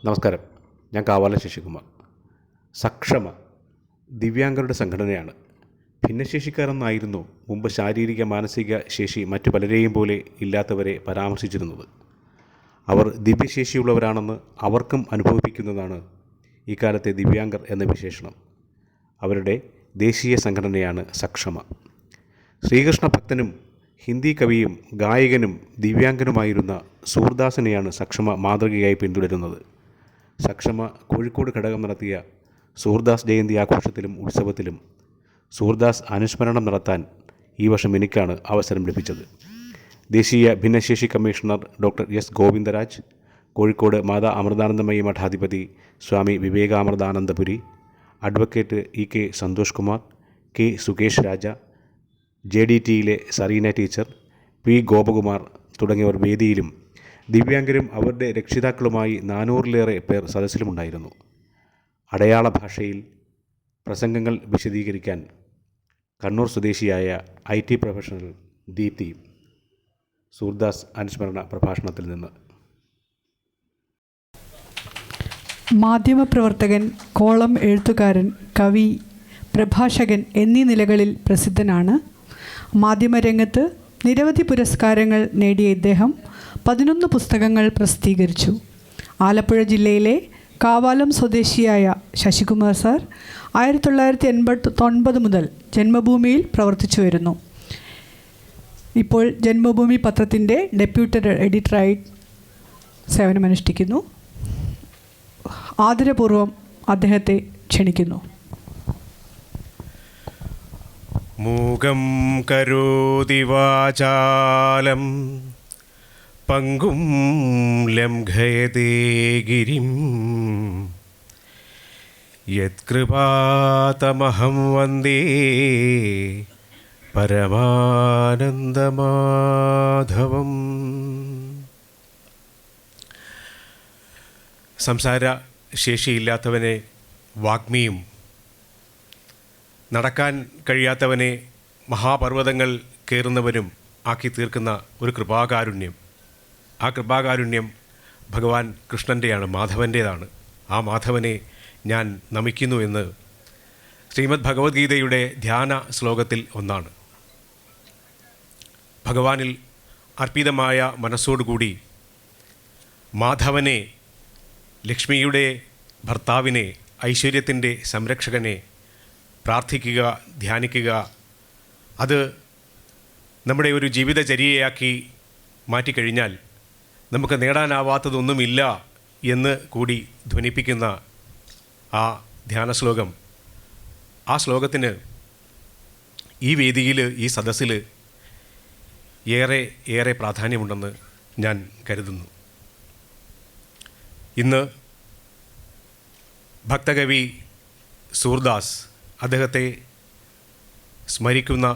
നമസ്കാരം. ഞാൻ കാവാലം ശശികുമാർ. സക്ഷമ ദിവ്യാംഗരുടെ സംഘടനയാണ്. ഭിന്നശേഷിക്കാരെന്നായിരുന്നു മുമ്പ് ശാരീരിക മാനസിക ശേഷി മറ്റു പലരെയും പോലെ ഇല്ലാത്തവരെ പരാമർശിച്ചിരുന്നത്. അവർ ദിവ്യശേഷിയുള്ളവരാണെന്ന് അവർക്കും അനുഭവിപ്പിക്കുന്നതാണ് ഇക്കാലത്തെ ദിവ്യാംഗർ എന്ന വിശേഷണം. അവരുടെ ദേശീയ സംഘടനയാണ് സക്ഷമ. ശ്രീകൃഷ്ണ ഭക്തനും ഹിന്ദി കവിയും ഗായകനും ദിവ്യാംഗനുമായിരുന്ന സൂർദാസിനെയാണ് സക്ഷമ മാതൃകയായി പിന്തുടരുന്നത്. സക്ഷമ കോഴിക്കോട് ഘടകം നടത്തിയ സൂർദാസ് ജയന്തി ആഘോഷത്തിലും ഉത്സവത്തിലും സൂർദാസ് അനുസ്മരണം നടത്താൻ ഈ വർഷം എനിക്കാണ് അവസരം ലഭിച്ചത്. ദേശീയ ഭിന്നശേഷി commissioner doctor S Govindaraj, Kozhikode Mata Amritanandamayi മഠാധിപതി Swami Vivekamritanandapuri, advocate E K Santhosh Kumar, K Sukesh Raja, JDTയിലെ സറീന ടീച്ചർ, പി ഗോപകുമാർ തുടങ്ങിയവർ വേദിയിലും ദിവ്യാംഗരും അവരുടെ രക്ഷിതാക്കളുമായി 400-ലേറെ പേർ സദസ്സിലുമുണ്ടായിരുന്നു. അടയാള ഭാഷയിൽ പ്രസംഗങ്ങൾ വിശദീകരിക്കാൻ കണ്ണൂർ സ്വദേശിയായ IT പ്രൊഫഷണൽ ദീപ്തി സൂർദാസ് അനുസ്മരണ പ്രഭാഷണത്തിൽ നിന്ന്. മാധ്യമപ്രവർത്തകൻ, കോളം എഴുത്തുകാരൻ, കവി, പ്രഭാഷകൻ എന്നീ നിലകളിൽ പ്രസിദ്ധനാണ്. മാധ്യമരംഗത്ത് നിരവധി പുരസ്കാരങ്ങൾ നേടിയ ഇദ്ദേഹം 11 പുസ്തകങ്ങൾ പ്രസിദ്ധീകരിച്ചു. ആലപ്പുഴ ജില്ലയിലെ കാവാലം സ്വദേശിയായ ശശികുമാർ സാർ 1989 മുതൽ ജന്മഭൂമിയിൽ പ്രവർത്തിച്ചു വരുന്നു. ഇപ്പോൾ ജന്മഭൂമി പത്രത്തിൻ്റെ ഡെപ്യൂട്ടി എഡിറ്ററായി സേവനമനുഷ്ഠിക്കുന്നു. ആദരപൂർവ്വം അദ്ദേഹത്തെ ക്ഷണിക്കുന്നു. മൂകം കരോതി വാചാലം പങ്കും ലംഘയതേ ഗിരിം യത്കൃപാതമഹം വന്ദേ പരമാനന്ദമാധവം. സംസാര ശേഷിയില്ലാത്തവനെ വാഗ്മിയും, നടക്കാൻ കഴിയാത്തവനെ മഹാപർവ്വതങ്ങൾ കയറുന്നവനും ആക്കി തീർക്കുന്ന ഒരു കൃപാകാരുണ്യം. ആ കൃപാകാരുണ്യം ഭഗവാൻ കൃഷ്ണൻ്റെയാണ്, മാധവൻ്റേതാണ്. ആ മാധവനെ ഞാൻ നമിക്കുന്നു എന്ന് ശ്രീമദ് ഭഗവത്ഗീതയുടെ ധ്യാന ശ്ലോകത്തിൽ ഒന്നാണ്. ഭഗവാനിൽ അർപ്പിതമായ മനസ്സോടുകൂടി മാധവനെ, ലക്ഷ്മിയുടെ ഭർത്താവിനെ, ഐശ്വര്യത്തിൻ്റെ സംരക്ഷകനെ പ്രാർത്ഥിക്കുക, ധ്യാനിക്കുക, അത് നമ്മുടെ ഒരു ജീവിതചര്യയാക്കി മാറ്റിക്കഴിഞ്ഞാൽ നമുക്ക് നേടാനാവാത്തതൊന്നുമില്ല എന്ന് കൂടി ധ്വനിപ്പിക്കുന്ന ആ ധ്യാനശ്ലോകം, ആ ശ്ലോകത്തിന് ഈ വേദിയിൽ, ഈ സദസ്സിൽ ഏറെ പ്രാധാന്യമുണ്ടെന്ന് ഞാൻ കരുതുന്നു. ഇന്ന് ഭക്തകവി സൂർദാസ്, അദ്ദേഹത്തെ സ്മരിക്കുന്ന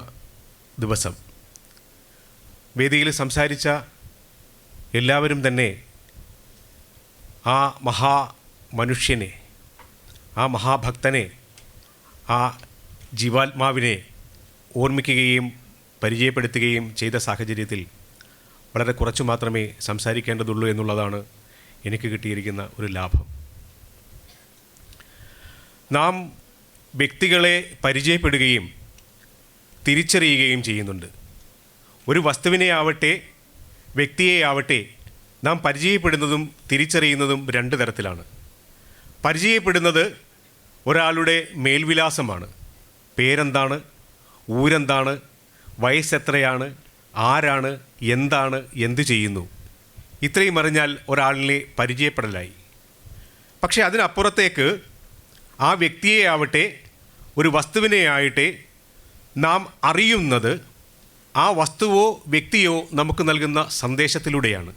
ദിവസം. വേദിയിൽ സംസാരിച്ച എല്ലാവരും തന്നെ ആ മഹാമനുഷ്യനെ, ആ മഹാഭക്തനെ, ആ ജീവാത്മാവിനെ ഓർമ്മിക്കുകയും പരിചയപ്പെടുത്തുകയും ചെയ്ത സാഹചര്യത്തിൽ വളരെ കുറച്ചു മാത്രമേ സംസാരിക്കേണ്ടതുള്ളൂ എന്നുള്ളതാണ് എനിക്ക് കിട്ടിയിരിക്കുന്ന ഒരു ലാഭം. നാം വ്യക്തികളെ പരിചയപ്പെടുകയും തിരിച്ചറിയുകയും ചെയ്യുന്നുണ്ട്. ഒരു വസ്തുവിനെ ആവട്ടെ, വ്യക്തിയെ ആവട്ടെ, നാം പരിചയപ്പെടുന്നതും തിരിച്ചറിയുന്നതും 2 തരത്തിലാണ്. പരിചയപ്പെടുന്നത് ഒരാളുടെ മേൽവിലാസമാണ്. പേരെന്താണ്, ഊരെന്താണ്, വയസ്സെത്രയാണ്, ആരാണ്, എന്താണ്, എന്തു ചെയ്യുന്നു, ഇത്രയും അറിഞ്ഞാൽ ഒരാളിനെ പരിചയപ്പെടലായി. പക്ഷേ അതിനപ്പുറത്തേക്ക് ആ വ്യക്തിയെ ആവട്ടെ, ഒരു വസ്തുവിനെ ആയിട്ടെ നാം അറിയുന്നത് ആ വസ്തുവോ വ്യക്തിയോ നമുക്ക് നൽകുന്ന സന്ദേശത്തിലൂടെയാണ്,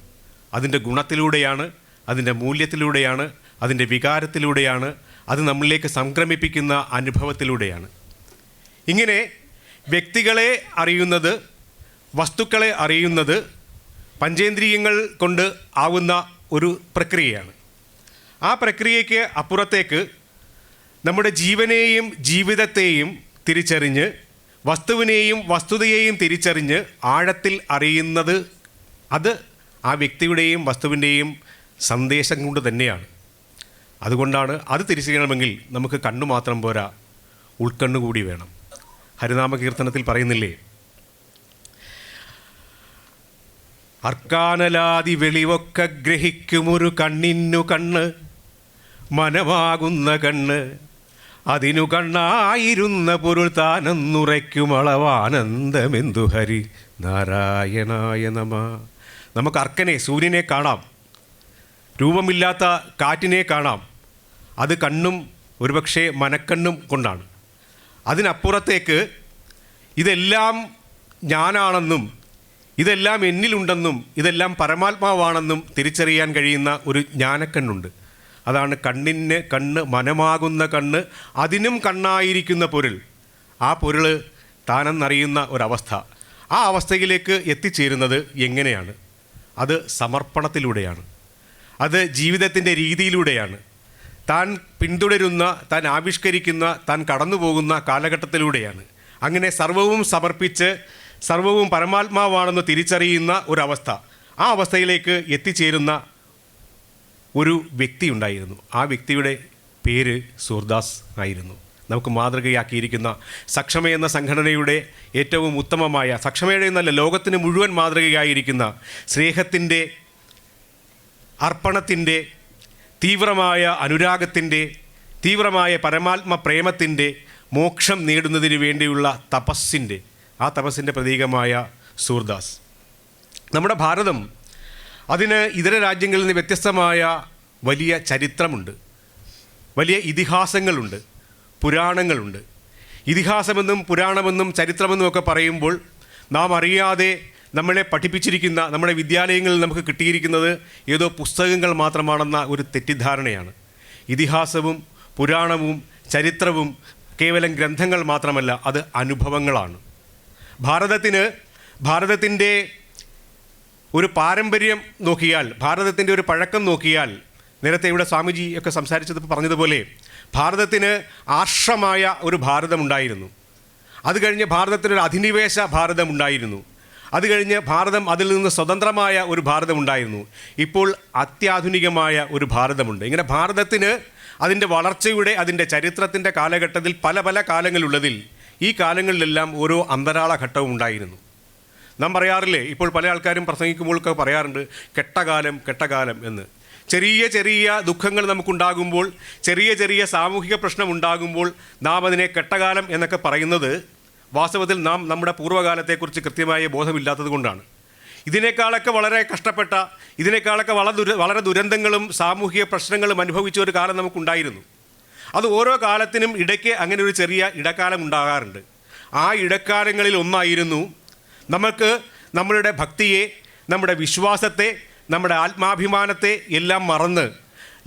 അതിൻ്റെ ഗുണത്തിലൂടെയാണ്, അതിൻ്റെ മൂല്യത്തിലൂടെയാണ്, അതിൻ്റെ വികാരത്തിലൂടെയാണ്, അത് നമ്മളിലേക്ക് സംക്രമിപ്പിക്കുന്ന അനുഭവത്തിലൂടെയാണ്. ഇങ്ങനെ വ്യക്തികളെ അറിയുന്നത്, വസ്തുക്കളെ അറിയുന്നത് പഞ്ചേന്ദ്രിയങ്ങൾ കൊണ്ട് ആവുന്ന ഒരു പ്രക്രിയയാണ്. ആ പ്രക്രിയയ്ക്ക് അപ്പുറത്തേക്ക് നമ്മുടെ ജീവനെയും ജീവിതത്തെയും തിരിച്ചറിഞ്ഞ്, വസ്തുവിനെയും വസ്തുതയെയും തിരിച്ചറിഞ്ഞ് ആഴത്തിൽ അറിയുന്നത്, അത് ആ വ്യക്തിയുടെയും വസ്തുവിൻ്റെയും സന്ദേശം കൊണ്ട് തന്നെയാണ്. അതുകൊണ്ടാണ് അത് തിരിച്ചറിയണമെങ്കിൽ നമുക്ക് കണ്ണു മാത്രം പോരാ, ഉൾക്കണ്ണു കൂടി വേണം. ഹരിനാമ കീർത്തനത്തിൽ പറയുന്നില്ലേ, അർക്കാനലാതി വെളിവൊക്കെ ഗ്രഹിക്കുമൊരു കണ്ണിന്നു കണ്ണ്, മനമാകുന്ന കണ്ണ്, അതിനു കണ്ണായിരുന്ന പൊരുൾ താനെന്നുറയ്ക്കും അളവാനന്ദമെന്തു ഹരി നാരായണായ നമ. നമുക്ക് അർക്കനെ, സൂര്യനെ കാണാം, രൂപമില്ലാത്ത കാറ്റിനെ കാണാം. അത് കണ്ണും ഒരുപക്ഷെ മനക്കണ്ണും കൊണ്ടാണ്. അതിനപ്പുറത്തേക്ക് ഇതെല്ലാം ഞാനാണെന്നും ഇതെല്ലാം എന്നിലുണ്ടെന്നും ഇതെല്ലാം പരമാത്മാവാണെന്നും തിരിച്ചറിയാൻ കഴിയുന്ന ഒരു ജ്ഞാനക്കണ്ണുണ്ട്. അതാണ് കണ്ണിന് കണ്ണ്, മനമാകുന്ന കണ്ണ്, അതിനും കണ്ണായിരിക്കുന്ന പൊരുൾ. ആ പൊരുൾ താനെന്നറിയുന്ന ഒരവസ്ഥ. ആ അവസ്ഥയിലേക്ക് എത്തിച്ചേരുന്നത് എങ്ങനെയാണ്? അത് സമർപ്പണത്തിലൂടെയാണ്. അത് ജീവിതത്തിൻ്റെ രീതിയിലൂടെയാണ്. താൻ പിന്തുടരുന്ന, താൻ ആവിഷ്കരിക്കുന്ന, താൻ കടന്നു പോകുന്ന കാലഘട്ടത്തിലൂടെയാണ്. അങ്ങനെ സർവവും സമർപ്പിച്ച് സർവവും പരമാത്മാവാണെന്ന് തിരിച്ചറിയുന്ന ഒരവസ്ഥ, ആ അവസ്ഥയിലേക്ക് എത്തിച്ചേരുന്ന ഒരു വ്യക്തി ഉണ്ടായിരുന്നു. ആ വ്യക്തിയുടെ പേര് സൂർദാസ് ആയിരുന്നു. നമുക്ക് മാതൃകയാക്കിയിരിക്കുന്ന സക്ഷമ എന്ന സംഘടനയുടെ ഏറ്റവും ഉത്തമമായ, സക്ഷമയുടെ എന്നല്ല, ലോകത്തിന് മുഴുവൻ മാതൃകയായിരിക്കുന്ന സ്നേഹത്തിൻ്റെ, അർപ്പണത്തിൻ്റെ, തീവ്രമായ അനുരാഗത്തിൻ്റെ, തീവ്രമായ പരമാത്മ പ്രേമത്തിൻ്റെ, മോക്ഷം നേടുന്നതിന് വേണ്ടിയുള്ള തപസ്സിൻ്റെ, ആ തപസ്സിൻ്റെ പ്രതീകമായ സൂർദാസ്. നമ്മുടെ ഭാരതം, അതിന് ഇതര രാജ്യങ്ങളിൽ നിന്ന് വ്യത്യസ്തമായ വലിയ ചരിത്രമുണ്ട്, വലിയ ഇതിഹാസങ്ങളുണ്ട്, പുരാണങ്ങളുണ്ട്. ഇതിഹാസമെന്നും പുരാണമെന്നും ചരിത്രമെന്നും ഒക്കെ പറയുമ്പോൾ നാം അറിയാതെ നമ്മളെ പഠിപ്പിച്ചിരിക്കുന്ന, നമ്മുടെ വിദ്യാലയങ്ങളിൽ നമുക്ക് കിട്ടിയിരിക്കുന്നത് ഏതോ പുസ്തകങ്ങൾ മാത്രമാണെന്ന ഒരു തെറ്റിദ്ധാരണയാണ്. ഇതിഹാസവും പുരാണവും ചരിത്രവും കേവലം ഗ്രന്ഥങ്ങൾ മാത്രമല്ല, അത് അനുഭവങ്ങളാണ്. ഭാരതത്തിൻ്റെ ഒരു പാരമ്പര്യം നോക്കിയാൽ, ഭാരതത്തിൻ്റെ ഒരു പഴക്കം നോക്കിയാൽ, നേരത്തെ ഇവിടെ സ്വാമിജി ഒക്കെ സംസാരിച്ചത് പറഞ്ഞതുപോലെ ഭാരതത്തിന് ആർഷമായ ഒരു ഭാരതമുണ്ടായിരുന്നു. അത് കഴിഞ്ഞ് ഭാരതത്തിനൊരു അധിനിവേശ ഭാരതമുണ്ടായിരുന്നു. അത് കഴിഞ്ഞ് ഭാരതം അതിൽ നിന്ന് സ്വതന്ത്രമായ ഒരു ഭാരതമുണ്ടായിരുന്നു. ഇപ്പോൾ അത്യാധുനികമായ ഒരു ഭാരതമുണ്ട്. ഇങ്ങനെ ഭാരതത്തിന് അതിൻ്റെ വളർച്ചയുടെ, അതിൻ്റെ ചരിത്രത്തിൻ്റെ കാലഘട്ടത്തിൽ പല പല കാലങ്ങളുള്ളതിൽ ഈ കാലങ്ങളിലെല്ലാം ഓരോ അന്തരാള ഘട്ടവും ഉണ്ടായിരുന്നു. നാം പറയാറില്ലേ, ഇപ്പോൾ പല ആൾക്കാരും പ്രസംഗിക്കുമ്പോഴൊക്കെ പറയാറുണ്ട് കെട്ടകാലം എന്ന്. ചെറിയ ചെറിയ ദുഃഖങ്ങൾ നമുക്കുണ്ടാകുമ്പോൾ, ചെറിയ ചെറിയ സാമൂഹിക പ്രശ്നം ഉണ്ടാകുമ്പോൾ നാം അതിനെ കെട്ടകാലം എന്നൊക്കെ പറയുന്നത് വാസ്തവത്തിൽ നാം നമ്മുടെ പൂർവ്വകാലത്തെക്കുറിച്ച് കൃത്യമായ ബോധമില്ലാത്തത് കൊണ്ടാണ്. ഇതിനേക്കാളൊക്കെ വളരെ കഷ്ടപ്പെട്ട, ഇതിനേക്കാളൊക്കെ വളരെ ദുരന്തങ്ങളും സാമൂഹിക പ്രശ്നങ്ങളും അനുഭവിച്ച ഒരു കാലം നമുക്കുണ്ടായിരുന്നു. അത് ഓരോ കാലത്തിനും ഇടയ്ക്ക് അങ്ങനെ ഒരു ചെറിയ ഇടക്കാലം ഉണ്ടാകാറുണ്ട്. ആ ഇടക്കാലങ്ങളിൽ ഒന്നായിരുന്നു നമുക്ക് നമ്മളുടെ ഭക്തിയെ, നമ്മുടെ വിശ്വാസത്തെ, നമ്മുടെ ആത്മാഭിമാനത്തെ എല്ലാം മറന്ന്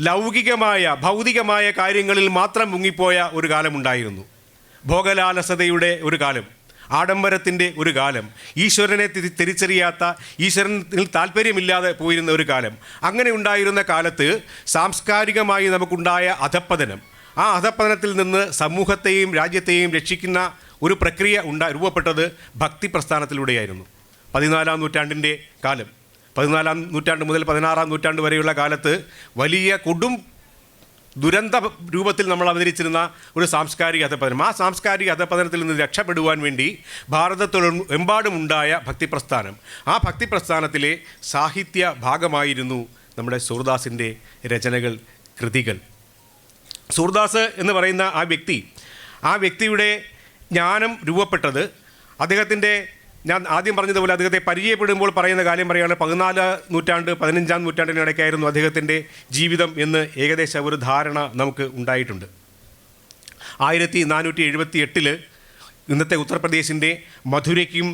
ലൗകികമായ, ഭൗതികമായ കാര്യങ്ങളിൽ മാത്രം മുങ്ങിപ്പോയ ഒരു കാലമുണ്ടായിരുന്നു. ഭോഗലാലസതയുടെ ഒരു കാലം, ആഡംബരത്തിൻ്റെ ഒരു കാലം, ഈശ്വരനെ തിരിച്ചറിയാത്ത, ഈശ്വരനിൽ താല്പര്യമില്ലാതെ പോയിരുന്ന ഒരു കാലം. അങ്ങനെ ഉണ്ടായിരുന്ന കാലത്ത് സാംസ്കാരികമായി നമുക്കുണ്ടായ അധപ്പതനം, ആ അധപ്പതനത്തിൽ നിന്ന് സമൂഹത്തെയും രാജ്യത്തെയും രക്ഷിക്കുന്ന ഒരു പ്രക്രിയ രൂപപ്പെട്ടത് ഭക്തി പ്രസ്ഥാനത്തിലൂടെയായിരുന്നു. 14-ാം നൂറ്റാണ്ടിൻ്റെ കാലം, 14-ാം നൂറ്റാണ്ട് മുതൽ 16-ാം നൂറ്റാണ്ട് വരെയുള്ള കാലത്ത് വലിയ കൊടും ദുരന്ത രൂപത്തിൽ നമ്മൾ അവതരിച്ചിരുന്ന ഒരു സാംസ്കാരിക അധപ്പതനം. ആ സാംസ്കാരിക അധപ്പതനത്തിൽ നിന്ന് രക്ഷപ്പെടുവാൻ വേണ്ടി ഭാരതത്തിലെമ്പാടുമുണ്ടായ ഭക്തിപ്രസ്ഥാനം, ആ ഭക്തിപ്രസ്ഥാനത്തിലെ സാഹിത്യ ഭാഗമായിരുന്നു നമ്മുടെ സൂർദാസിൻ്റെ രചനകൾ, കൃതികൾ. സൂർദാസ് എന്ന് പറയുന്ന ആ വ്യക്തിയുടെ ജ്ഞാനം രൂപപ്പെട്ടത് അദ്ദേഹത്തിൻ്റെ, ഞാൻ ആദ്യം പറഞ്ഞതുപോലെ അദ്ദേഹത്തെ പരിചയപ്പെടുമ്പോൾ പറയുന്ന കാര്യം പറയുകയാണ്, 14-ാം നൂറ്റാണ്ട് 15-ാം നൂറ്റാണ്ടിനിടയ്ക്കായിരുന്നു അദ്ദേഹത്തിൻ്റെ ജീവിതം എന്ന് ഏകദേശം ഒരു ധാരണ നമുക്ക് ഉണ്ടായിട്ടുണ്ട്. 1478 ഇന്നത്തെ ഉത്തർപ്രദേശിൻ്റെ മധുരയ്ക്കും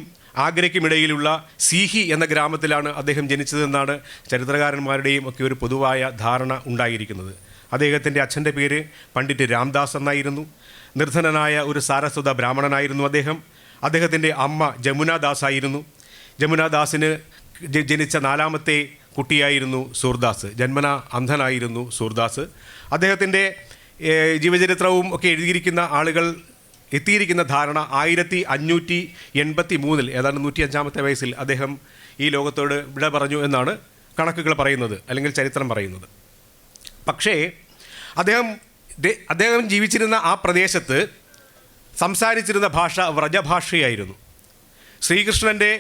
ആഗ്രയ്ക്കുമിടയിലുള്ള സീഹി എന്ന ഗ്രാമത്തിലാണ് അദ്ദേഹം ജനിച്ചതെന്നാണ് ചരിത്രകാരന്മാരുടെയും ഒക്കെ ഒരു പൊതുവായ ധാരണ ഉണ്ടായിരിക്കുന്നത്. അദ്ദേഹത്തിൻ്റെ അച്ഛൻ്റെ പേര് പണ്ഡിറ്റ് രാംദാസ് എന്നായിരുന്നു. നിർധനനായ ഒരു സാരസ്വത ബ്രാഹ്മണനായിരുന്നു അദ്ദേഹം. അദ്ദേഹത്തിൻ്റെ അമ്മ ജമുനാദാസ് ആയിരുന്നു. ജമുനാദാസിന് ജനിച്ച 4ാമത്തെ കുട്ടിയായിരുന്നു സൂർദാസ്. ജന്മന അന്ധനായിരുന്നു സൂർദാസ്. അദ്ദേഹത്തിൻ്റെ ജീവചരിത്രവും ഒക്കെ എഴുതിയിരിക്കുന്ന ആളുകൾ എത്തിയിരിക്കുന്ന ധാരണ 1583 ഏതാണ്ട് 105-ാമത്തെ വയസ്സിൽ അദ്ദേഹം ഈ ലോകത്തോട് വിട പറഞ്ഞു എന്നാണ് കണക്കുകൾ പറയുന്നത്, അല്ലെങ്കിൽ ചരിത്രം പറയുന്നത്. പക്ഷേ അദ്ദേഹം ജീവിച്ചിരുന്ന ആ പ്രദേശത്ത് സംസാരിച്ചിരുന്ന ഭാഷ വ്രജഭാഷയായിരുന്നു. ശ്രീകൃഷ്ണൻ്റെ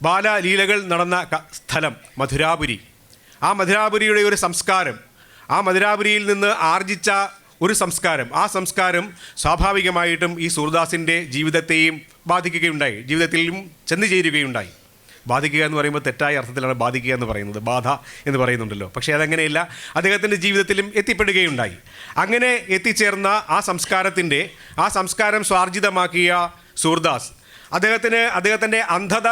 ബാലലീലകൾ നടന്ന സ്ഥലം മധുരാപുരി. ആ മധുരാപുരിയുടെ ഒരു സംസ്കാരം, ആ മധുരാപുരിയിൽ നിന്ന് ആർജിച്ച ഒരു സംസ്കാരം, ആ സംസ്കാരം സ്വാഭാവികമായിട്ടും ഈ സൂർദാസിൻ്റെ ജീവിതത്തെയും ബാധിക്കുകയുണ്ടായി, ജീവിതത്തിലും ചെന്നു ചേരുകയുണ്ടായി. ബാധിക്കുക എന്ന് പറയുമ്പോൾ തെറ്റായ അർത്ഥത്തിലാണ് ബാധിക്കുക എന്ന് പറയുന്നത്, ബാധ എന്ന് പറയുന്നുണ്ടല്ലോ. പക്ഷേ അതങ്ങനെയല്ല, അദ്ദേഹത്തിൻ്റെ ജീവിതത്തിലും എത്തിപ്പെടുകയുണ്ടായി. അങ്ങനെ എത്തിച്ചേർന്ന ആ സംസ്കാരം സ്വാർജിതമാക്കിയ സൂർദാസ് അദ്ദേഹത്തിൻ്റെ അന്ധത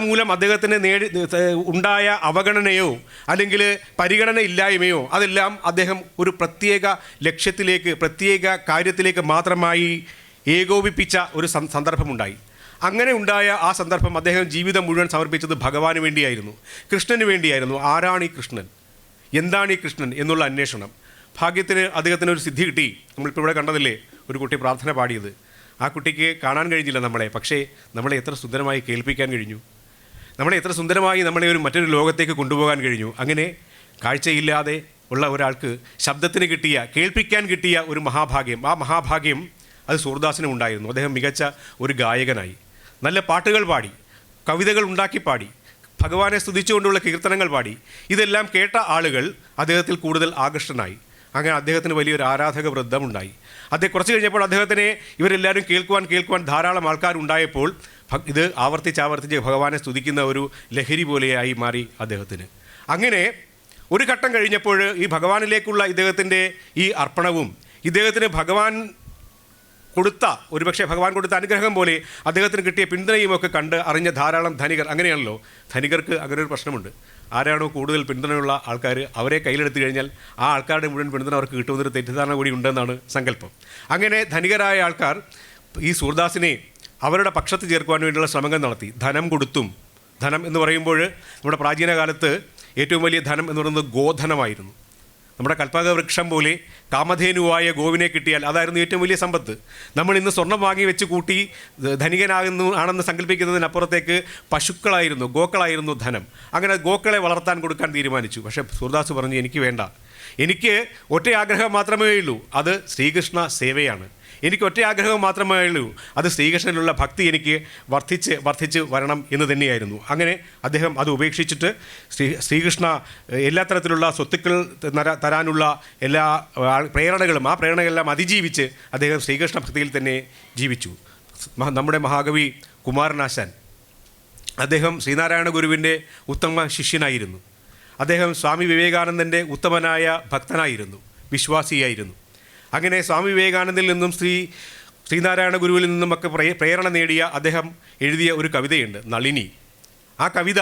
മൂലം അദ്ദേഹത്തിന് ഉണ്ടായ അവഗണനയോ അല്ലെങ്കിൽ പരിഗണന ഇല്ലായ്മയോ അതെല്ലാം അദ്ദേഹം ഒരു പ്രത്യേക ലക്ഷ്യത്തിലേക്ക്, പ്രത്യേക കാര്യത്തിലേക്ക് മാത്രമായി ഏകോപിപ്പിച്ച ഒരു സന്ദർഭമുണ്ടായി. അങ്ങനെ ഉണ്ടായ ആ സന്ദർഭം അദ്ദേഹം ജീവിതം മുഴുവൻ സമർപ്പിച്ചത് ഭഗവാന് വേണ്ടിയായിരുന്നു, കൃഷ്ണന് വേണ്ടിയായിരുന്നു. ആരാണ് ഈ കൃഷ്ണൻ, എന്താണ് ഈ കൃഷ്ണൻ എന്നുള്ള അന്വേഷണം. ഭാഗ്യത്തിന് അദ്ദേഹത്തിന് ഒരു സിദ്ധി കിട്ടി. നമ്മളിപ്പോൾ ഇവിടെ കണ്ടതില്ലേ ഒരു കുട്ടി പ്രാർത്ഥന പാടിയത്. ആ കുട്ടിക്ക് കാണാൻ കഴിഞ്ഞില്ല നമ്മളെ, പക്ഷേ നമ്മളെ എത്ര സുന്ദരമായി കേൾപ്പിക്കാൻ കഴിഞ്ഞു, നമ്മളെ എത്ര സുന്ദരമായി നമ്മളെ മറ്റൊരു ലോകത്തേക്ക് കൊണ്ടുപോകാൻ കഴിഞ്ഞു. അങ്ങനെ കാഴ്ചയില്ലാതെ ഉള്ള ഒരാൾക്ക് ശബ്ദത്തിന് കേൾപ്പിക്കാൻ കിട്ടിയ ഒരു മഹാഭാഗ്യം, ആ മഹാഭാഗ്യം അത് സൂർദാസിനും ഉണ്ടായിരുന്നു. അദ്ദേഹം മികച്ച ഒരു ഗായകനായി നല്ല പാട്ടുകൾ പാടി, കവിതകൾ ഉണ്ടാക്കി പാടി, ഭഗവാനെ സ്തുതിച്ചുകൊണ്ടുള്ള കീർത്തനങ്ങൾ പാടി. ഇതെല്ലാം കേട്ട ആളുകൾ അദ്ദേഹത്തിൽ കൂടുതൽ ആകൃഷ്ടനായി. അങ്ങനെ അദ്ദേഹത്തിന് വലിയൊരു ആരാധക വൃന്ദമുണ്ടായി. കുറച്ച് കഴിഞ്ഞപ്പോൾ അദ്ദേഹത്തിനെ ഇവരെല്ലാവരും കേൾക്കുവാൻ ധാരാളം ആൾക്കാരുണ്ടായപ്പോൾ ഇത് ആവർത്തിച്ച് ഭഗവാനെ സ്തുതിക്കുന്ന ഒരു ലഹരി പോലെയായി മാറി അദ്ദേഹത്തിന്. അങ്ങനെ ഒരു ഘട്ടം കഴിഞ്ഞപ്പോൾ ഈ ഭഗവാനിലേക്കുള്ള ഇദ്ദേഹത്തിൻ്റെ ഈ അർപ്പണവും ഇദ്ദേഹത്തിന് ഒരുപക്ഷെ ഭഗവാൻ കൊടുത്ത അനുഗ്രഹം പോലെ അദ്ദേഹത്തിന് കിട്ടിയ പിന്തുണയും ഒക്കെ കണ്ട് അറിഞ്ഞ ധാരാളം ധനികർ, അങ്ങനെയാണല്ലോ ധനികർക്ക് അങ്ങനെ ഒരു പ്രശ്നമുണ്ട്. ആരാണോ കൂടുതൽ പിന്തുണയുള്ള ആൾക്കാർ അവരെ കയ്യിലെടുത്തു കഴിഞ്ഞാൽ ആ ആൾക്കാരുടെ മുഴുവൻ പിന്തുണ അവർക്ക് കിട്ടുമെന്നൊരു തെറ്റിദ്ധാരണ കൂടി ഉണ്ടെന്നാണ് സങ്കല്പം. അങ്ങനെ ധനികരായ ആൾക്കാർ ഈ സൂർദാസിനെ അവരുടെ പക്ഷത്ത് ചേർക്കുവാൻ വേണ്ടിയുള്ള ശ്രമങ്ങൾ നടത്തി. ധനം എന്ന് പറയുമ്പോൾ നമ്മുടെ പ്രാചീന കാലത്ത് ഏറ്റവും വലിയ ധനം എന്ന് പറയുന്നത് ഗോധനമായിരുന്നു. നമ്മുടെ കൽപ്പകവൃക്ഷം പോലെ കാമധേനുവായ ഗോവിനെ കിട്ടിയാൽ അതായിരുന്നു ഏറ്റവും വലിയ സമ്പത്ത്. നമ്മൾ ഇന്ന് സ്വർണം വാങ്ങി വെച്ച് കൂട്ടി ആണെന്ന് സങ്കല്പിക്കുന്നതിനപ്പുറത്തേക്ക് ഗോക്കളായിരുന്നു ധനം. അങ്ങനെ ഗോക്കളെ വളർത്താൻ കൊടുക്കാൻ തീരുമാനിച്ചു. പക്ഷേ സൂർദാസ് പറഞ്ഞു, എനിക്ക് വേണ്ട, എനിക്ക് ഒറ്റ ആഗ്രഹം മാത്രമേ ഉള്ളൂ, അത് ശ്രീകൃഷ്ണ സേവയാണ്. എനിക്ക് ഒറ്റ ആഗ്രഹം മാത്രമേ ഉള്ളൂ, അത് ശ്രീകൃഷ്ണനിലുള്ള ഭക്തി എനിക്ക് വർദ്ധിച്ച് വരണം എന്ന് തന്നെയായിരുന്നു. അങ്ങനെ അദ്ദേഹം അത് ഉപേക്ഷിച്ചിട്ട് ശ്രീകൃഷ്ണ എല്ലാ തരത്തിലുള്ള സ്വത്തുക്കൾ തരാനുള്ള എല്ലാ പ്രേരണകളും ആ പ്രേരണകളെല്ലാം അതിജീവിച്ച് അദ്ദേഹം ശ്രീകൃഷ്ണ ഭക്തിയിൽ തന്നെ ജീവിച്ചു. നമ്മുടെ മഹാകവി കുമാരനാശാൻ അദ്ദേഹം ശ്രീനാരായണ ഗുരുവിൻ്റെ ഉത്തമ ശിഷ്യനായിരുന്നു. അദ്ദേഹം സ്വാമി വിവേകാനന്ദൻ്റെ ഉത്തമനായ ഭക്തനായിരുന്നു, വിശ്വാസിയായിരുന്നു. അങ്ങനെ സ്വാമി വിവേകാനന്ദയിൽ നിന്നും ശ്രീനാരായണ ഗുരുവിൽ നിന്നുമൊക്കെ പ്രേരണ നേടിയ അദ്ദേഹം എഴുതിയ ഒരു കവിതയുണ്ട്, നളിനി. ആ കവിത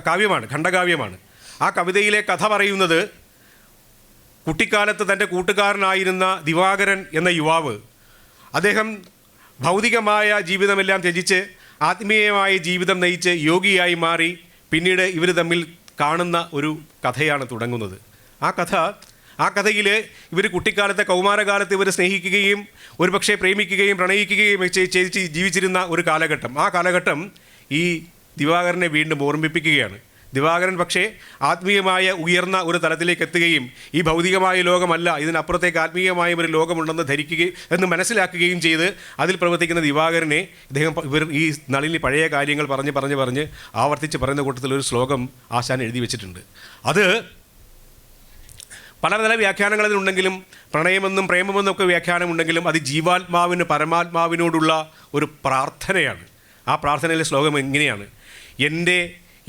കാവ്യമാണ്, ഖണ്ഡകാവ്യമാണ്. ആ കവിതയിലെ കഥ പറയുന്നത് കുട്ടിക്കാലത്ത് തൻ്റെ കൂട്ടുകാരനായിരുന്ന ദിവാകരൻ എന്ന യുവാവ് അദ്ദേഹം ഭൗതികമായ ജീവിതമെല്ലാം ത്യജിച്ച് ആത്മീയമായ ജീവിതം നയിച്ച് യോഗിയായി മാറി. പിന്നീട് ഇവർ തമ്മിൽ കാണുന്ന ഒരു കഥയാണ് തുടങ്ങുന്നത്. ആ കഥയിൽ ഇവർ കുട്ടിക്കാലത്തെ കൗമാരകാലത്ത് ഇവർ സ്നേഹിക്കുകയും ഒരുപക്ഷെ പ്രേമിക്കുകയും പ്രണയിക്കുകയും ചെയ്ത് ജീവിച്ചിരുന്ന ഒരു കാലഘട്ടം. ആ കാലഘട്ടം ഈ ദിവാകരനെ വീണ്ടും ഓർമ്മിപ്പിക്കുകയാണ്. ദിവാകരൻ പക്ഷേ ആത്മീയമായ ഉയർന്ന ഒരു തലത്തിലേക്ക് എത്തുകയും ഈ ഭൗതികമായ ലോകമല്ല, ഇതിനപ്പുറത്തേക്ക് ആത്മീയമായ ഒരു ലോകമുണ്ടെന്ന് ധരിക്കുകയും മനസ്സിലാക്കുകയും ചെയ്ത് അതിൽ പ്രവർത്തിക്കുന്ന ദിവാകരനെ ഇവർ ഈ നളിനി പഴയ കാര്യങ്ങൾ പറഞ്ഞ് ആവർത്തിച്ച് പറയുന്ന കൂട്ടത്തിൽ ഒരു ശ്ലോകം ആശാൻ എഴുതി വെച്ചിട്ടുണ്ട്. അത് പലതര വ്യാഖ്യാനങ്ങൾ അതിനുണ്ടെങ്കിലും പ്രണയമെന്നും പ്രേമമെന്നും ഒക്കെ വ്യാഖ്യാനമുണ്ടെങ്കിലും അത് ജീവാത്മാവിന് പരമാത്മാവിനോടുള്ള ഒരു പ്രാർത്ഥനയാണ്. ആ പ്രാർത്ഥനയിലെ ശ്ലോകം എങ്ങനെയാണ്? എൻ്റെ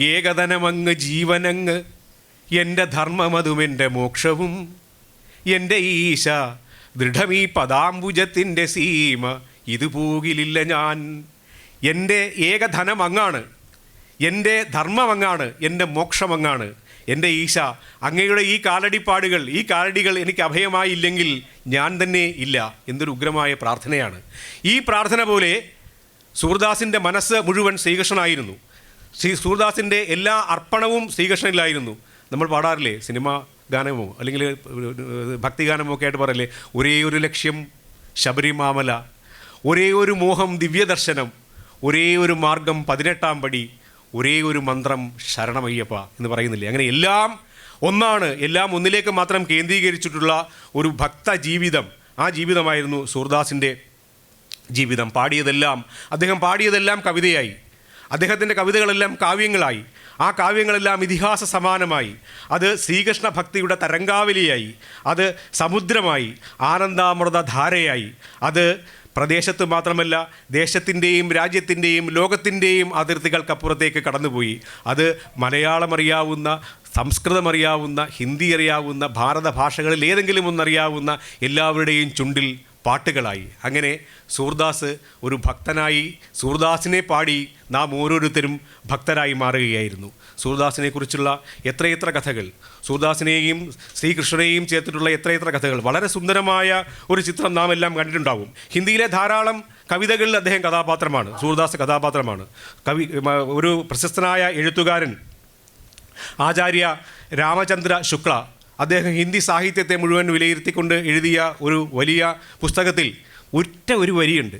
ഏകധനമങ്ങ് ജീവനങ്ങ്, എൻ്റെ ധർമ്മമതുമെൻ്റെ മോക്ഷവും, എൻ്റെ ഈശ ദൃഢമീ പദാംബുജത്തിൻ്റെ സീമ ഇത് പോകിലില്ല ഞാൻ. എൻ്റെ ഏകധനം അങ്ങാണ്, എൻ്റെ ധർമ്മം അങ്ങാണ്, എൻ്റെ മോക്ഷം അങ്ങാണ്. എൻ്റെ ഈശ, അങ്ങയുടെ ഈ കാലടികൾ എനിക്ക് അഭയമായില്ലെങ്കിൽ ഞാൻ തന്നെ ഇല്ല. എന്തൊരു ഉഗ്രമായ പ്രാർത്ഥനയാണ്. ഈ പ്രാർത്ഥന പോലെ സൂർദാസിൻ്റെ മനസ്സ് മുഴുവൻ ശ്രീകൃഷ്ണനായിരുന്നു. സൂർദാസിൻ്റെ എല്ലാ അർപ്പണവും ശ്രീകൃഷ്ണനിലായിരുന്നു. നമ്മൾ പാടാറില്ലേ, സിനിമാ ഗാനമോ അല്ലെങ്കിൽ ഭക്തിഗാനമോ ഒക്കെ ആയിട്ട് പറയില്ലേ, ഒരേ ഒരു ലക്ഷ്യം ശബരിമാമല, ഒരേ ഒരു മോഹം ദിവ്യദർശനം, ഒരേ ഒരു മാർഗം 18-ാം പടി, ഒരേ ഒരു മന്ത്രം ശരണമയ്യപ്പ എന്ന് പറയുന്നില്ലേ. അങ്ങനെ എല്ലാം ഒന്നാണ്, എല്ലാം ഒന്നിലേക്ക് മാത്രം കേന്ദ്രീകരിച്ചിട്ടുള്ള ഒരു ഭക്ത ജീവിതം. ആ ജീവിതമായിരുന്നു സൂർദാസിൻ്റെ ജീവിതം. അദ്ദേഹം പാടിയതെല്ലാം കവിതയായി, അദ്ദേഹത്തിൻ്റെ കവിതകളെല്ലാം കാവ്യങ്ങളായി, ആ കാവ്യങ്ങളെല്ലാം ഇതിഹാസ സമാനമായി, അത് ശ്രീകൃഷ്ണ ഭക്തിയുടെ തരംഗാവലിയായി, അത് സമുദ്രമായി, ആനന്ദാമൃതധാരയായി, അത് പ്രദേശത്ത് മാത്രമല്ല ദേശത്തിൻ്റെയും രാജ്യത്തിൻ്റെയും ലോകത്തിൻ്റെയും അതിർത്തികൾക്കപ്പുറത്തേക്ക് കടന്നുപോയി. അത് മലയാളം അറിയാവുന്ന, സംസ്കൃതം അറിയാവുന്ന, ഹിന്ദി അറിയാവുന്ന, ഭാരത ഭാഷകളിൽ ഏതെങ്കിലും ഒന്നറിയാവുന്ന എല്ലാവരുടെയും ചുണ്ടിൽ പാട്ടുകളായി. അങ്ങനെ സൂർദാസ് ഒരു ഭക്തനായി, സൂർദാസിനെ പാടി നാം ഓരോരുത്തരും ഭക്തരായി മാറുകയായിരുന്നു. സൂർദാസിനെക്കുറിച്ചുള്ള എത്രയെത്ര കഥകൾ, സൂർദാസിനെയും ശ്രീകൃഷ്ണനെയും ചേർത്തിട്ടുള്ള എത്രയെത്ര കഥകൾ. വളരെ സുന്ദരമായ ഒരു ചിത്രം നാം എല്ലാം കണ്ടിട്ടുണ്ടാവും. ഹിന്ദിയിലെ ധാരാളം കവിതകളിൽ അദ്ദേഹം കഥാപാത്രമാണ്, സൂർദാസ് കഥാപാത്രമാണ്. ഒരു പ്രശസ്തനായ എഴുത്തുകാരൻ ആചാര്യ രാമചന്ദ്ര ശുക്ല, അദ്ദേഹം ഹിന്ദി സാഹിത്യത്തെ മുഴുവൻ വിലയിരുത്തിക്കൊണ്ട് എഴുതിയ ഒരു വലിയ പുസ്തകത്തിൽ ഒരു വരിയുണ്ട്.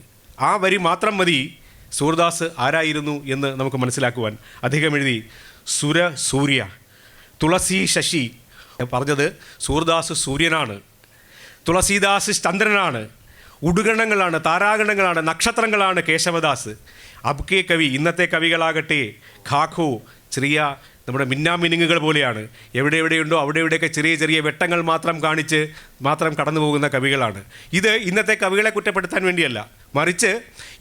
ആ വരി മാത്രം മതി സൂർദാസ് ആരായിരുന്നു എന്ന് നമുക്ക് മനസ്സിലാക്കുവാൻ. അദ്ദേഹം എഴുതി, സുര സൂര്യ തുളസി ശശി. പറഞ്ഞത് സൂർദാസ് സൂര്യനാണ്, തുളസീദാസ് ചന്ദ്രനാണ്, ഉടുഗണങ്ങളാണ്, താരാഗണങ്ങളാണ്, നക്ഷത്രങ്ങളാണ് കേശവദാസ്. അബ്കെ കവി, ഇന്നത്തെ കവികളാകട്ടെ ഖാഖോ ചെറിയ നമ്മുടെ മിന്നാമിനുങ്ങുകൾ പോലെയാണ്. എവിടെയുണ്ടോ അവിടെയൊക്കെ ചെറിയ ചെറിയ വെട്ടങ്ങൾ മാത്രം കടന്നു പോകുന്ന കവികളാണ്. ഇത് ഇന്നത്തെ കവികളെ കുറ്റപ്പെടുത്താൻ വേണ്ടിയല്ല, മറിച്ച്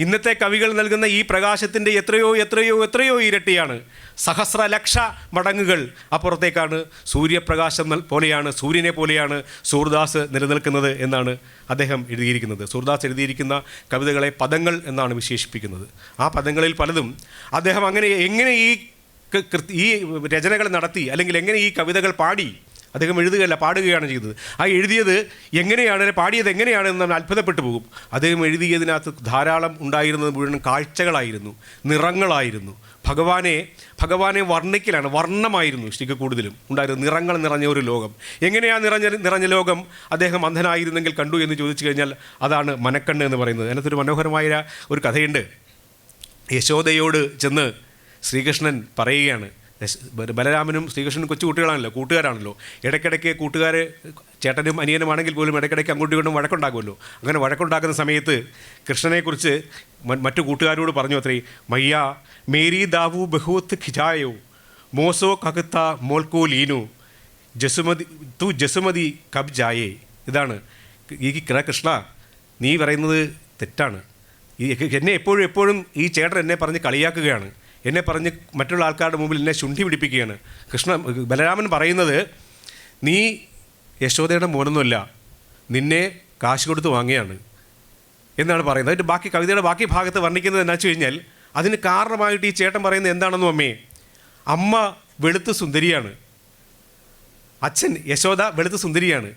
ഇന്നത്തെ കവികൾ നൽകുന്ന ഈ പ്രകാശത്തിൻ്റെ എത്രയോ ഇരട്ടിയാണ്, സഹസ്രലക്ഷ മടങ്ങുകൾ അപ്പുറത്തേക്കാണ് സൂര്യപ്രകാശം പോലെയാണ്, സൂര്യനെ പോലെയാണ് സൂർദാസ് നിലനിൽക്കുന്നത് എന്നാണ് അദ്ദേഹം എഴുതിയിരിക്കുന്നത്. സൂർദാസ് എഴുതിയിരിക്കുന്ന കവിതകളെ പദങ്ങൾ എന്നാണ് വിശേഷിപ്പിക്കുന്നത്. ആ പദങ്ങളിൽ പലതും അദ്ദേഹം എങ്ങനെ ഈ രചനകൾ നടത്തി, അല്ലെങ്കിൽ എങ്ങനെ ഈ കവിതകൾ പാടി, അദ്ദേഹം എഴുതുകയല്ല പാടുകയാണ് ചെയ്തത്. ആ എഴുതിയത് എങ്ങനെയാണ്, പാടിയത് എങ്ങനെയാണെന്ന് നമ്മൾ അത്ഭുതപ്പെട്ടു പോകും. അദ്ദേഹം എഴുതിയതിനകത്ത് ധാരാളം ഉണ്ടായിരുന്നത് മുഴുവൻ കാഴ്ചകളായിരുന്നു, നിറങ്ങളായിരുന്നു. ഭഗവാനെ വർണ്ണിക്കലാണ്, വർണ്ണമായിരുന്നു ശരിക്ക് കൂടുതലും ഉണ്ടായിരുന്നത്. നിറങ്ങൾ നിറഞ്ഞ ഒരു ലോകം. എങ്ങനെയാണ് നിറഞ്ഞ ലോകം അദ്ദേഹം അന്ധനായിരുന്നെങ്കിൽ കണ്ടു എന്ന് ചോദിച്ചു കഴിഞ്ഞാൽ അതാണ് മനക്കണ്ണ് എന്ന് പറയുന്നത്. അതിനകത്തൊരു മനോഹരമായ ഒരു കഥയുണ്ട്. യശോദയോട് ചെന്ന് ശ്രീകൃഷ്ണൻ പറയുകയാണ്, ബലരാമനും ശ്രീകൃഷ്ണനും കൊച്ചു കൂട്ടുകാരാണല്ലോ. ഇടയ്ക്കിടയ്ക്ക് കൂട്ടുകാർ ചേട്ടനും അനിയനുമാണെങ്കിൽ പോലും ഇടയ്ക്കിടയ്ക്ക് അങ്ങോട്ടും ഇങ്ങോട്ടും വഴക്കുണ്ടാകുമല്ലോ. അങ്ങനെ വഴക്കുണ്ടാക്കുന്ന സമയത്ത് കൃഷ്ണനെക്കുറിച്ച് മറ്റു കൂട്ടുകാരോട് പറഞ്ഞു അത്രേ, മയ്യ മേരി ദാവു ബഹൂത്ത് ഖിജായോ മോസോ കഹത്ത മോൾക്കോ ലീനു ജസുമതി കബ് ജായേ. ഇതാണ് ഈ കൃഷ്ണ, നീ പറയുന്നത് തെറ്റാണ്. എന്നെ എപ്പോഴും ഈ ചേട്ടൻ എന്നെ പറഞ്ഞ് കളിയാക്കുകയാണ്, എന്നെ പറഞ്ഞ് മറ്റുള്ള ആൾക്കാരുടെ മുമ്പിൽ എന്നെ ശുണ്ഠി പിടിപ്പിക്കുകയാണ്. ബലരാമൻ പറയുന്നത്, നീ യശോദയുടെ മോനൊന്നുമല്ല, നിന്നെ കാശ് കൊടുത്ത് വാങ്ങിയാണ് എന്നാണ് പറയുന്നത്. അതിൻ്റെ കവിതയുടെ ബാക്കി ഭാഗത്ത് വർണ്ണിക്കുന്നത് എന്താ വെച്ച് കഴിഞ്ഞാൽ, അതിന് കാരണമായിട്ട് ഈ ചേട്ടൻ പറയുന്നത് എന്താണെന്നും അമ്മ വെളുത്ത് സുന്ദരിയാണ്, അച്ഛൻ യശോദ വെളുത്ത് സുന്ദരിയാണ്,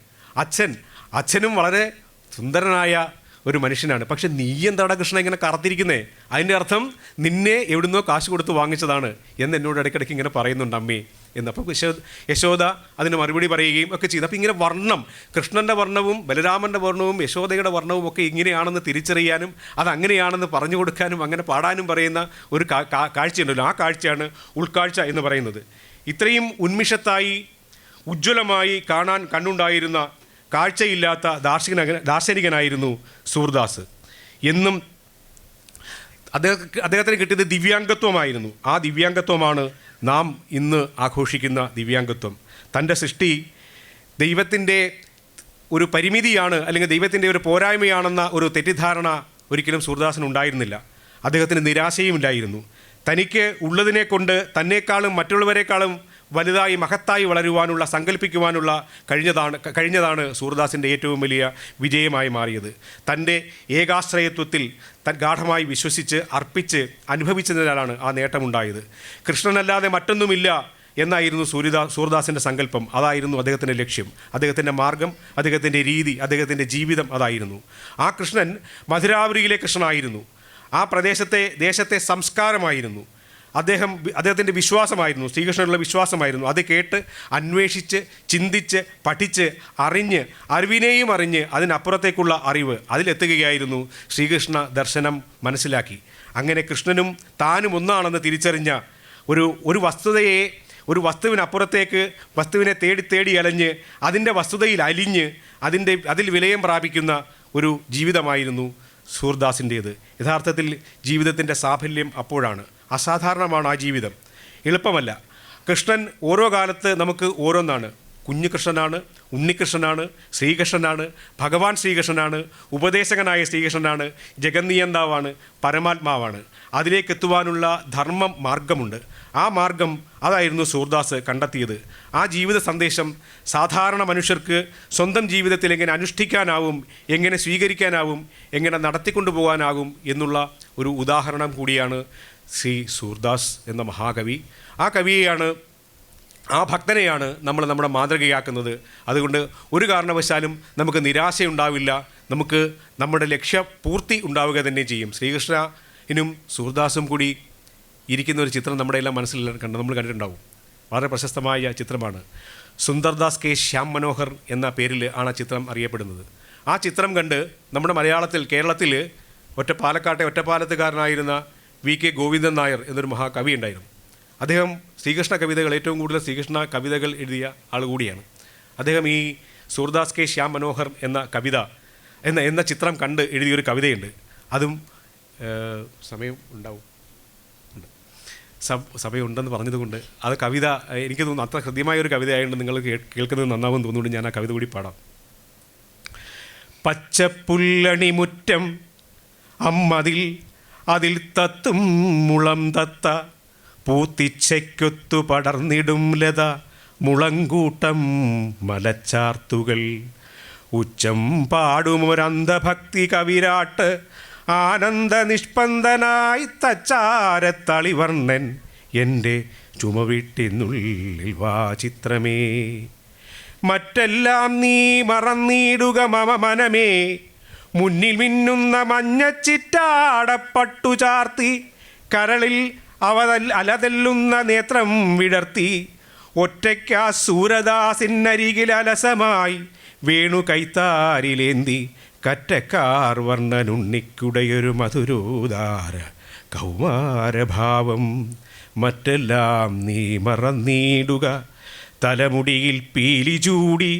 അച്ഛനും വളരെ സുന്ദരനായ ഒരു മനുഷ്യനാണ്. പക്ഷെ നീ എന്താണ് കൃഷ്ണ ഇങ്ങനെ കറുത്തിരിക്കുന്നേ? അതിൻ്റെ അർത്ഥം നിന്നെ എവിടുന്നോ കാശ് കൊടുത്ത് വാങ്ങിച്ചതാണ് എന്ന് എന്നോട് ഇടയ്ക്കിടയ്ക്ക് ഇങ്ങനെ പറയുന്നുണ്ട് അമ്മേ എന്ന്. അപ്പം യശോദ അതിന് മറുപടി പറയുകയും ഒക്കെ ചെയ്തു. അപ്പം ഇങ്ങനെ വർണ്ണം, കൃഷ്ണൻ്റെ വർണ്ണവും ബലരാമൻ്റെ വർണ്ണവും യശോദയുടെ വർണ്ണവും ഒക്കെ ഇങ്ങനെയാണെന്ന് തിരിച്ചറിയാനും അതങ്ങനെയാണെന്ന് പറഞ്ഞു കൊടുക്കാനും അങ്ങനെ പാടാനും പറയുന്ന ഒരു കാഴ്ചയുണ്ടല്ലോ, ആ കാഴ്ചയാണ് ഉൾക്കാഴ്ച എന്ന് പറയുന്നത്. ഇത്രയും ഉന്മിഷത്തായി ഉജ്ജ്വലമായി കാണാൻ കണ്ണുണ്ടായിരുന്ന കാഴ്ചയില്ലാത്ത ദാർശനികനായിരുന്നു സൂർദാസ്. എന്നും അദ്ദേഹത്തിന് കിട്ടിയത് ദിവ്യാംഗത്വമായിരുന്നു. ആ ദിവ്യാംഗത്വമാണ് നാം ഇന്ന് ആഘോഷിക്കുന്ന ദിവ്യാംഗത്വം. തൻ്റെ സൃഷ്ടി ദൈവത്തിൻ്റെ ഒരു പരിമിതിയാണ്, അല്ലെങ്കിൽ ദൈവത്തിൻ്റെ ഒരു പോരായ്മയാണെന്ന ഒരു തെറ്റിദ്ധാരണ ഒരിക്കലും സൂർദാസിന് ഉണ്ടായിരുന്നില്ല. അദ്ദേഹത്തിന് നിരാശയുമില്ലായിരുന്നു. തനിക്ക് ഉള്ളതിനെ കൊണ്ട് തന്നെക്കാളും മറ്റുള്ളവരെക്കാളും വലുതായി മഹത്തായി വളരുവാനുള്ള, സങ്കല്പിക്കുവാനുള്ള കഴിഞ്ഞതാണ് സൂർദാസിൻ്റെ ഏറ്റവും വലിയ വിജയമായി മാറിയത്. തൻ്റെ ഏകാശ്രയത്വത്തിൽ ഗാഠമായി വിശ്വസിച്ച് അർപ്പിച്ച് അനുഭവിച്ചതിനാലാണ് ആ നേട്ടമുണ്ടായത്. കൃഷ്ണനല്ലാതെ മറ്റൊന്നുമില്ല എന്നായിരുന്നു സൂർദാസിൻ്റെ സങ്കല്പം. അതായിരുന്നു അദ്ദേഹത്തിൻ്റെ ലക്ഷ്യം, അദ്ദേഹത്തിൻ്റെ മാർഗം, അദ്ദേഹത്തിൻ്റെ രീതി, അദ്ദേഹത്തിൻ്റെ ജീവിതം അതായിരുന്നു. ആ കൃഷ്ണൻ മധുരാപുരിയിലെ കൃഷ്ണനായിരുന്നു. ആ ദേശത്തെ സംസ്കാരമായിരുന്നു. അദ്ദേഹത്തിൻ്റെ വിശ്വാസമായിരുന്നു, ശ്രീകൃഷ്ണനുള്ള വിശ്വാസമായിരുന്നു. അത് കേട്ട് അന്വേഷിച്ച് ചിന്തിച്ച് പഠിച്ച് അറിഞ്ഞ് അതിനപ്പുറത്തേക്കുള്ള അറിവ് അതിലെത്തുകയായിരുന്നു. ശ്രീകൃഷ്ണ ദർശനം മനസ്സിലാക്കി അങ്ങനെ കൃഷ്ണനും താനും ഒന്നാണെന്ന് തിരിച്ചറിഞ്ഞ ഒരു വസ്തുതയെ ഒരു വസ്തുവിനപ്പുറത്തേക്ക് വസ്തുവിനെ തേടി തേടി അലഞ്ഞ് അതിൻ്റെ വസ്തുതയിൽ അലിഞ്ഞ് അതിൽ വിലയം പ്രാപിക്കുന്ന ഒരു ജീവിതമായിരുന്നു സൂർദാസിൻ്റേത്. യഥാർത്ഥത്തിൽ ജീവിതത്തിൻ്റെ സാഫല്യം അപ്പോഴാണ്. അസാധാരണമാണ് ആ ജീവിതം, എളുപ്പമല്ല. കൃഷ്ണൻ ഓരോ കാലത്ത് നമുക്ക് ഓരോന്നാണ്. കുഞ്ഞുകൃഷ്ണനാണ്, ഉണ്ണികൃഷ്ണനാണ്, ശ്രീകൃഷ്ണനാണ്, ഭഗവാൻ ശ്രീകൃഷ്ണനാണ്, ഉപദേശകനായ ശ്രീകൃഷ്ണനാണ്, ജഗന്നിയന്താവാണ്, പരമാത്മാവാണ്. അതിലേക്കെത്തുവാനുള്ള ധർമ്മം മാർഗമുണ്ട്. ആ മാർഗം അതായിരുന്നു സൂർദാസ് കണ്ടെത്തിയത്. ആ ജീവിത സന്ദേശം സാധാരണ മനുഷ്യർക്ക് സ്വന്തം ജീവിതത്തിൽ എങ്ങനെ അനുഷ്ഠിക്കാനാവും, എങ്ങനെ സ്വീകരിക്കാനാവും, എങ്ങനെ നടത്തിക്കൊണ്ടു പോകാനാകും എന്നുള്ള ഒരു ഉദാഹരണം കൂടിയാണ് ശ്രീ സൂർദാസ് എന്ന മഹാകവി. ആ കവിയെയാണ്, ആ ഭക്തനെയാണ് നമ്മൾ നമ്മുടെ മാതൃകയാക്കുന്നത്. അതുകൊണ്ട് ഒരു കാരണവശാലും നമുക്ക് നിരാശയുണ്ടാവില്ല, നമുക്ക് നമ്മുടെ ലക്ഷ്യപൂർത്തി ഉണ്ടാവുക തന്നെ ചെയ്യും. ശ്രീകൃഷ്ണനും സൂർദാസും കൂടി ഇരിക്കുന്ന ഒരു ചിത്രം നമ്മുടെ എല്ലാം മനസ്സിൽ നമ്മൾ കണ്ടിട്ടുണ്ടാവും. വളരെ പ്രശസ്തമായ ചിത്രമാണ്. സുന്ദർദാസ് കെ ശ്യാം മനോഹർ എന്ന പേരിൽ ആണ് ആ ചിത്രം അറിയപ്പെടുന്നത്. ആ ചിത്രം കണ്ട് നമ്മുടെ കേരളത്തിൽ ഒറ്റപ്പാലത്തുകാരനായിരുന്ന വി.കെ. ഗോവിന്ദൻ നായർ എന്നൊരു മഹാകവി ഉണ്ടായിരുന്നു. അദ്ദേഹം ശ്രീകൃഷ്ണ കവിതകൾ, ഏറ്റവും കൂടുതൽ ശ്രീകൃഷ്ണ കവിതകൾ എഴുതിയ ആൾ കൂടിയാണ്. അദ്ദേഹം ഈ സൂർദാസ് കെ ശ്യാം മനോഹർ എന്ന കവിത എന്ന ചിത്രം കണ്ട് എഴുതിയൊരു കവിതയുണ്ട്. അതും സമയം ഉണ്ടെന്ന് പറഞ്ഞതുകൊണ്ട് അത് കവിത എനിക്ക് തോന്നുന്നു അത്ര ഹൃദ്യമായ ഒരു കവിതയായതുകൊണ്ട് നിങ്ങൾ കേൾക്കുന്നത് നന്നാവും തോന്നുന്നുകൊണ്ട് ഞാൻ ആ കവിത കൂടി പാടാം. പച്ചപ്പുല്ലണിമുറ്റം അതിൽ തത്തും മുളം തത്ത പൂത്തിച്ചയ്ക്കൊത്തു പടർന്നിടും ലത മുളങ്കൂട്ടം മലച്ചാർത്തുകൾ ഉച്ചം പാടുമൊരന്ധഭക്തി കവിരാട്ട് ആനന്ദ നിഷ്പന്ദനായി തച്ചാരത്തളിവർണ്ണൻ എൻ്റെ ചുമവിട്ടിനുള്ളിൽ വാ ചിത്രമേ മറ്റെല്ലാം നീ മറന്നിടുക മമ മനമേ മുന്നിൽ മിന്നുന്ന മഞ്ഞച്ചിറ്റാടപ്പട്ടു ചാർത്തി കരളിൽ അലതെല്ലുന്ന നേത്രം വിടർത്തി ഒറ്റയ്ക്കാ സൂരദാസിനരികിൽ അലസമായി വേണു കൈത്താരിലേന്തി കറ്റക്കാർ വർണ്ണനുണ്ണിക്കുടയൊരു മധുരോദാര കൗമാരഭാവം മറ്റെല്ലാം നീ മറന്നിടുക തലമുടിയിൽ പീലി ചൂടി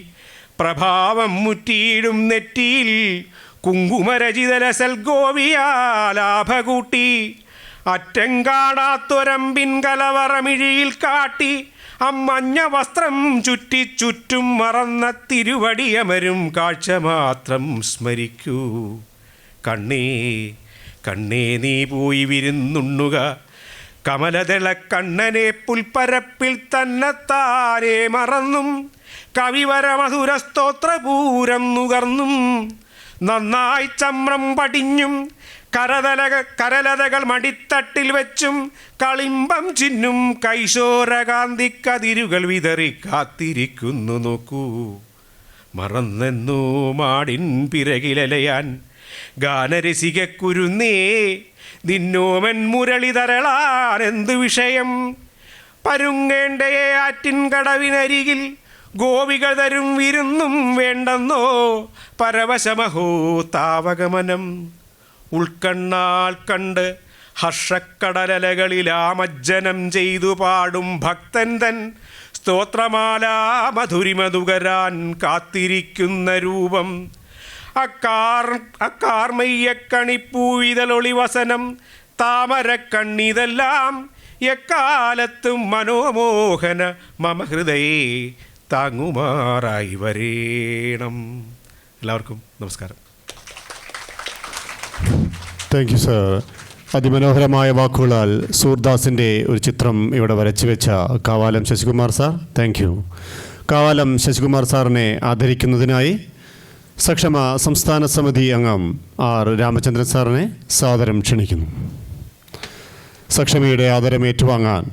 പ്രഭാവം മുറ്റിയിടും നെറ്റിയിൽ കുങ്കുമരചിതലസൽ ഗോപിയാലാഭകൂട്ടി അറ്റം കാണാത്തൊരമ്പിൻ കലവറമിഴിയിൽ കാട്ടി അമ്മഞ്ഞ വസ്ത്രം ചുറ്റി ചുറ്റും മറന്ന തിരുവടിയമരും കാഴ്ച മാത്രം സ്മരിക്കൂ കണ്ണേ നീ പോയി വിരുന്നുണ്ണുക കമലദള കണ്ണനെ പുൽപ്പരപ്പിൽ തന്നെത്താനെ മറന്നും കവിവര മധുര സ്തോത്രപൂരം നുകർന്നും നന്നായി ചമ്രം പടിഞ്ഞും കരലതകൾ മടിത്തട്ടിൽ വെച്ചും കളിമ്പം ചിന്നും കൈശോരകാന്തിക്കതിരുകൾ വിതറി കാത്തിരിക്കുന്നു നോക്കൂ മറന്നെന്നു മാടിൻ പിറകിലലയാൻ ഗാനരസികക്കുരുന്നേ നിന്നോമൻ മുരളിതരളാൻ എന്തു വിഷയം പരുങ്ങേണ്ടയെ ആറ്റിൻ കടവിനരികിൽ ഗോപികൾ തരും വിരുന്നും വേണ്ടെന്നോ പരവശമഹോ താവകമനം ഉൾക്കണ്ണാൽ കണ്ട് ഹർഷക്കടലകളിലാമജ്ജനം ചെയ്തു പാടും ഭക്തൻ തൻ സ്തോത്രമാല മധുരിമധുകരാൻ കാത്തിരിക്കുന്ന രൂപം അക്കാർമയ്യക്കണിപ്പൂവിതലൊളി വസനം താമരക്കണ്ണിതെല്ലാം എക്കാലത്തും മനോമോഹന മമ ഹൃദയേ താങ്ങുമാറായി വരേണം. എല്ലാവർക്കും നമസ്കാരം. Thank you sir. അതിമനോഹരമായ വാക്കുകളാൽ സൂർദാസിൻ്റെ ഒരു ചിത്രം ഇവിടെ വരച്ചു വെച്ച Kavalam Sasikumar sir, thank you. Kavalam Sasikumar സാറിനെ ആദരിക്കുന്നതിനായി സക്ഷമ സംസ്ഥാന സമിതി അംഗം ആർ രാമചന്ദ്രൻ സാറിനെ സാദരം ക്ഷണിക്കുന്നു. സക്ഷമയുടെ ആദരം ഏറ്റുവാങ്ങാൻ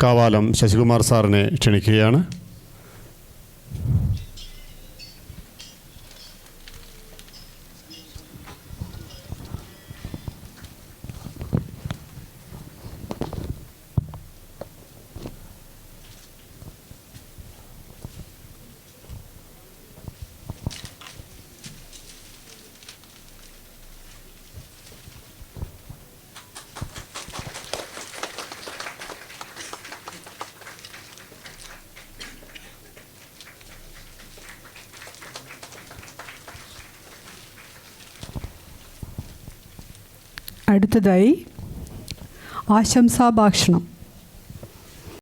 കാവാലം ശശികുമാർ സാറിനെ ക്ഷണിക്കുകയാണ്. അടുത്തതായി ആശംസാഭാഷണം.